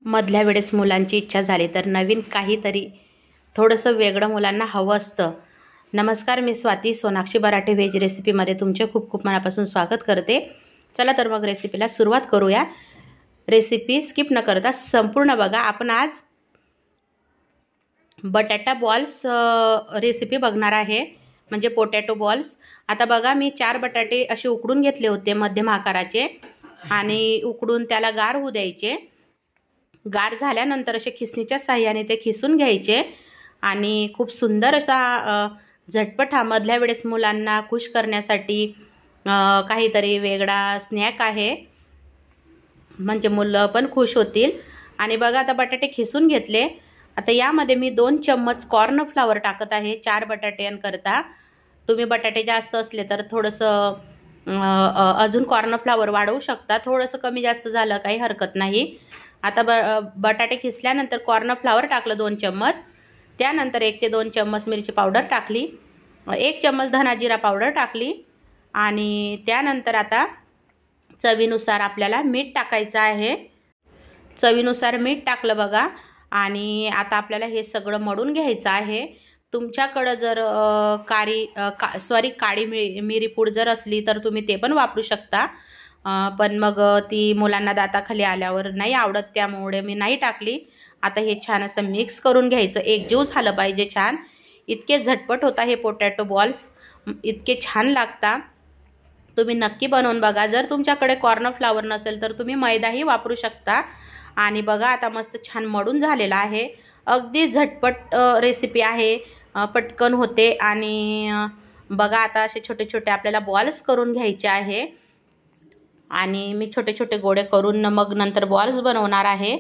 मधल्या वेळेस मुलांची इच्छा झाली तर नवीन काहीतरी थोडंसं वेगळं मुलांना हवं असतं. नमस्कार, मी स्वाती सोनाक्षी बराटे व्हेज रेसिपीमध्ये तुमचे खूप खूप मनापासून स्वागत करते. चला तर मग रेसिपीला सुरुवात करूया. रेसिपी स्किप न करता संपूर्ण बघा. आपण आज बटाटा बॉल्स रेसिपी बघणार आहे, म्हणजे पोटॅटो बॉल्स. आता बघा, मी 4 बटाटे असे उकडून घेतले होते मध्यम आकाराचे, आणि उकडून त्याला गार होऊ द्यायचे. गार झाल्यानंतर असे खिसणीच्या साहाय्याने ते खिसून घ्यायचे, आणि खूप सुंदर असा झटपट हा मधल्या वेळेस मुलांना खुश करण्यासाठी काहीतरी वेगळा स्नॅक आहे, म्हणजे मुलं पण खुश होतील. आणि बघा, आता बटाटे खिसून घेतले. आता यामध्ये मी 2 चम्मच कॉर्नफ्लॉवर टाकत आहे 4 बटाट्यांकरता. तुम्ही बटाटे जास्त असले तर थोडंसं अजून कॉर्नफ्लॉवर वाढवू शकता. थोडंसं कमी जास्त झालं काही हरकत नाही. आता बटाटे खिसल्यानंतर कॉर्नफ्लॉवर टाकलं 2 चम्मच. त्यानंतर 1 ते 2 चम्मच मिरची पावडर टाकली, 1 चम्मच धना जिरा पावडर टाकली, आणि त्यानंतर आता चवीनुसार आपल्याला मीठ टाकायचं आहे. चवीनुसार मीठ टाकलं बघा. आणि आता आपल्याला हे सगळं मळून घ्यायचं आहे. तुमच्याकडं जर काळी मिरी पूड जर असली तर तुम्ही ते पण वापरू शकता, पण मग ती मुलांना दाताखाली आल्यावर नाही आवडत, त्यामुळे मी नाही टाकली. आता हे छान असं मिक्स करून घ्यायचं, एकजीव झालं पाहिजे छान. इतके झटपट होता हे पोटॅटो बॉल्स, इतके छान लागतात. तुम्ही नक्की बनवून बघा. जर तुमच्याकडे कॉर्नफ्लॉवर नसेल तर तुम्ही मैदाही वापरू शकता. आणि बघा, आता मस्त छान मळून झालेला आहे. अगदी झटपट रेसिपी आहे, पटकन होते. आणि बघा, आता असे छोटे छोटे आपल्याला बॉल्स करून घ्यायचे आहे, आणि मी छोटे छोटे गोळे करून मग नंतर बॉल्स बनवणार आहे.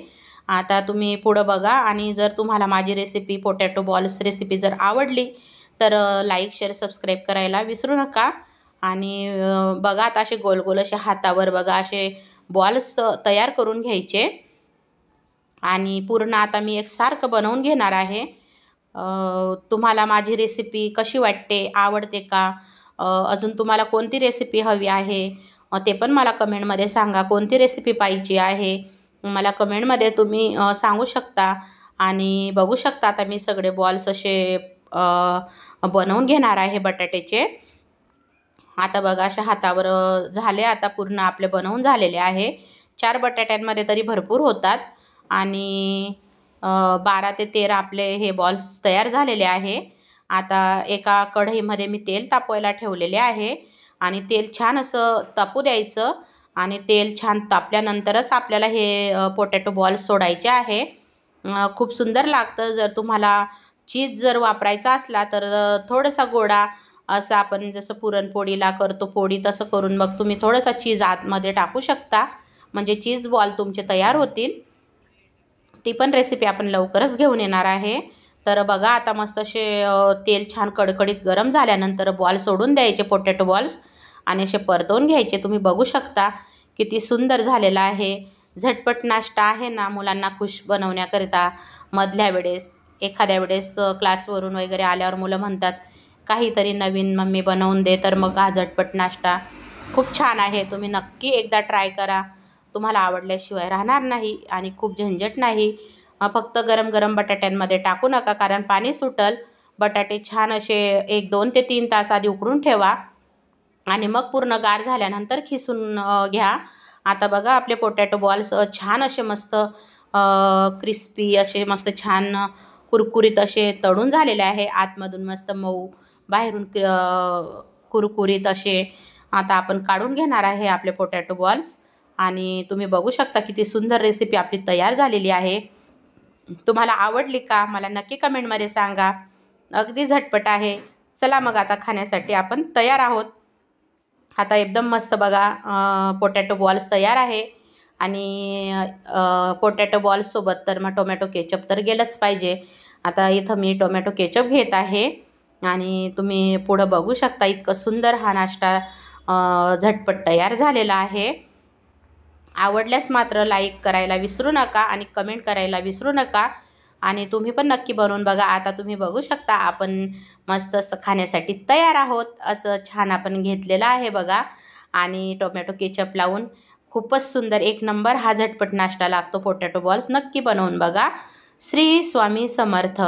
आता तुम्ही पुढं बघा. आणि जर तुम्हाला माझी रेसिपी पोटॅटो बॉल्स रेसिपी जर आवडली तर लाईक, शेअर, सबस्क्राईब करायला विसरू नका. आणि बघा, आता असे गोल गोल असे हातावर बघा असे बॉल्स तयार करून घ्यायचे, आणि पूर्ण आता मी एकसारखं बनवून घेणार आहे. तुम्हाला माझी रेसिपी कशी वाटते, आवडते का? अजून तुम्हाला कोणती रेसिपी हवी आहे ते पण मला कमेंटमध्ये सांगा. कोणती रेसिपी पाहिजे आहे मला कमेंटमध्ये तुम्ही सांगू शकता. आणि बघू शकता, आता मी सगळे बॉल्स असे बनवून घेणार आहे बटाट्याचे. आता बघा, अशा हातावर झाले. आता पूर्ण आपले बनवून झालेले आहे. 4 बटाट्यांमध्ये तरी भरपूर होतात. आणि 12 ते 13 आपले हे बॉल्स तयार झालेले आहे. आता एका कढईमध्ये मी तेल तापवायला ठेवलेले आहे, आणि तेल छान असं तापू द्यायचं. आणि तेल छान तापल्यानंतरच आपल्याला हे पोटॅटो बॉल्स सोडायचे आहे. खूप सुंदर लागतं. जर तुम्हाला चीज जर वापरायचा असला तर थोडासा गोडा असं आपण जसं पुरणपोळीला करतो पोळी, तसं करून मग तुम्ही थोडासा चीज आतमध्ये टाकू शकता, म्हणजे चीज बॉल तुमचे तयार होतील. ती पण रेसिपी आपण लवकरच घेऊन येणार आहे. तर बघा, आता मस्त असे तेल छान कडकडीत गरम झाल्यानंतर बॉल सोडून द्यायचे पोटॅटो बॉल्स, आणि असे परतवून घ्यायचे. तुम्ही बघू शकता किती सुंदर झालेला आहे. झटपट नाश्ता आहे ना, मुलांना खुश बनवण्याकरिता. मधल्या वेळेस एखाद्या वेळेस क्लासवरून वगैरे आल्यावर मुलं म्हणतात काहीतरी नवीन मम्मी बनवून दे, तर मग हा झटपट नाश्ता खूप छान आहे. तुम्ही नक्की एकदा ट्राय करा. तुम्हाला आवडल्याशिवाय राहणार नाही, आणि खूप झंझट नाही. फक्त गरम गरम बटाट्यांमध्ये टाकू नका, कारण पाणी सुटल. बटाटे छान असे 1-2 ते 3 तास आधी उकडून ठेवा, आणि मग पूर्ण गार झाल्यानंतर खिसून घ्या. आता बघा, आपले पोटॅटो बॉल्स छान असे मस्त क्रिस्पी असे मस्त छान कुरकुरीत असे तळून झालेले आहे. आतमधून मस्त मऊ, बाहेरून कुरकुरीत असे. आता आपण काढून घेणार आहे आपले पोटॅटो बॉल्स, आणि तुम्ही बघू शकता किती सुंदर रेसिपी आपली तयार झालेली आहे. तुम्हाला आवडली का मला नक्की कमेंटमध्ये सांगा. अगदी झटपट आहे. चला मग, आता खाण्यासाठी आपण तयार आहोत. आता एकदम मस्त बघा, पोटॅटो बॉल्स तयार आहे. आणि पोटॅटो बॉल्ससोबत तर मग टोमॅटो केचप तर गेलंच पाहिजे. आता इथं मी टोमॅटो केचप घेत आहे, आणि तुम्ही पुढं बघू शकता इतकं सुंदर हा नाश्ता झटपट तयार झालेला आहे. आवडल्यास मात्र लाईक करायला विसरू नका, आणि कमेंट करायला विसरू नका. आणि तुम्ही पण नक्की बनवून बघा. आता तुम्ही बघू शकता आपण मस्त असं खाण्यासाठी तयार आहोत. असं छान आपण घेतलेलं आहे बघा, आणि टोमॅटो केचप लावून खूपच सुंदर एक नंबर हा झटपट नाश्ता लागतो पोटॅटो बॉल्स. नक्की बनवून बघा. श्री स्वामी समर्थ.